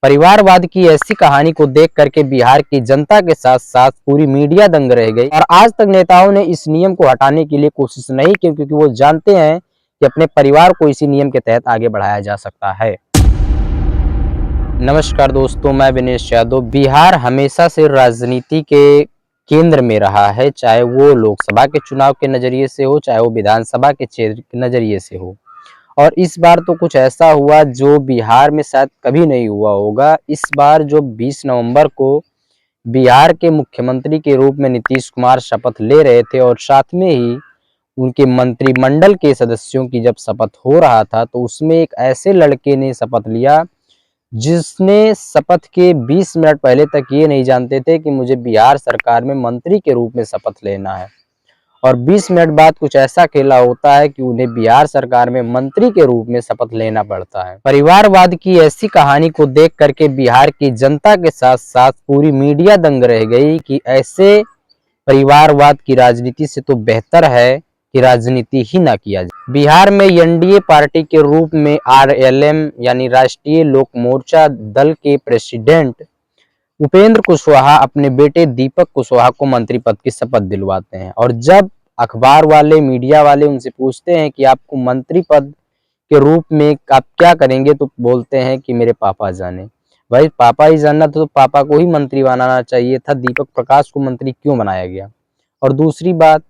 परिवारवाद की ऐसी कहानी को देख करके बिहार की जनता के साथ साथ पूरी मीडिया दंग रह गई और आज तक नेताओं ने इस नियम को हटाने के लिए कोशिश नहीं की, क्योंकि वो जानते हैं कि अपने परिवार को इसी नियम के तहत आगे बढ़ाया जा सकता है। नमस्कार दोस्तों, मैं विनेश यादव। बिहार हमेशा से राजनीति के केंद्र में रहा है, चाहे वो लोकसभा के चुनाव के नजरिए से हो, चाहे वो विधानसभा के क्षेत्र के नजरिए से हो। और इस बार तो कुछ ऐसा हुआ जो बिहार में शायद कभी नहीं हुआ होगा। इस बार जो 20 नवंबर को बिहार के मुख्यमंत्री के रूप में नीतीश कुमार शपथ ले रहे थे और साथ में ही उनके मंत्रिमंडल के सदस्यों की जब शपथ हो रहा था, तो उसमें एक ऐसे लड़के ने शपथ लिया जिसने शपथ के 20 मिनट पहले तक ये नहीं जानते थे कि मुझे बिहार सरकार में मंत्री के रूप में शपथ लेना है, और 20 मिनट बाद कुछ ऐसा खेला होता है कि उन्हें बिहार सरकार में मंत्री के रूप में शपथ लेना पड़ता है। परिवारवाद की ऐसी कहानी को देख करके बिहार की जनता के साथ साथ पूरी मीडिया दंग रह गई कि ऐसे परिवारवाद की राजनीति से तो बेहतर है कि राजनीति ही ना किया जाए। बिहार में एनडीए पार्टी के रूप में आरएलएम यानी राष्ट्रीय लोक मोर्चा दल के प्रेसिडेंट उपेंद्र कुशवाहा अपने बेटे दीपक कुशवाहा को मंत्री पद की शपथ दिलवाते हैं, और जब अखबार वाले, मीडिया वाले उनसे पूछते हैं कि आपको मंत्री पद के रूप में आप क्या करेंगे, तो बोलते हैं कि मेरे पापा जाने। भाई, पापा ही जानना तो पापा को ही मंत्री बनाना चाहिए था, दीपक प्रकाश को मंत्री क्यों बनाया गया। और दूसरी बात,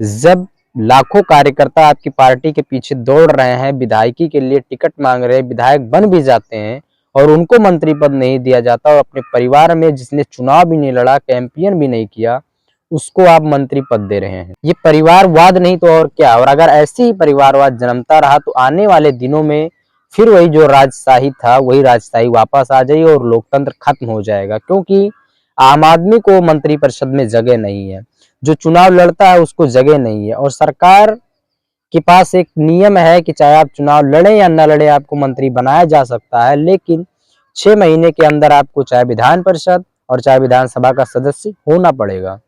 जब लाखों कार्यकर्ता आपकी पार्टी के पीछे दौड़ रहे हैं, विधायकी के लिए टिकट मांग रहे हैं, विधायक बन भी जाते हैं और उनको मंत्री पद नहीं दिया जाता, और अपने परिवार में जिसने चुनाव भी नहीं लड़ा, कैंपेन भी नहीं किया, उसको आप मंत्री पद दे रहे हैं। ये परिवारवाद नहीं तो और क्या। और अगर ऐसे ही परिवारवाद जन्मता रहा तो आने वाले दिनों में फिर वही जो राजशाही था वही राजशाही वापस आ जाएगी और लोकतंत्र खत्म हो जाएगा, क्योंकि आम आदमी को मंत्रिपरिषद में जगह नहीं है, जो चुनाव लड़ता है उसको जगह नहीं है, और सरकार के पास एक नियम है कि चाहे आप चुनाव लड़े या न लड़े आपको मंत्री बनाया जा सकता है, लेकिन 6 महीने के अंदर आपको चाहे विधान परिषद और चाहे विधानसभा का सदस्य होना पड़ेगा।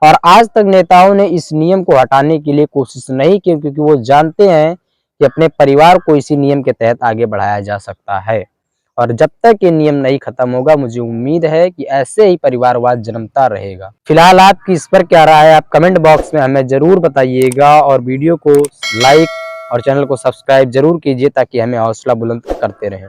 और आज तक नेताओं ने इस नियम को हटाने के लिए कोशिश नहीं की, क्योंकि वो जानते हैं कि अपने परिवार को इसी नियम के तहत आगे बढ़ाया जा सकता है। और जब तक ये नियम नहीं खत्म होगा, मुझे उम्मीद है कि ऐसे ही परिवारवाद जन्मता रहेगा। फिलहाल आपकी इस पर क्या राय है, आप कमेंट बॉक्स में हमें जरूर बताइएगा, और वीडियो को लाइक और चैनल को सब्सक्राइब जरूर कीजिए ताकि हमें हौसला बुलंद करते रहें।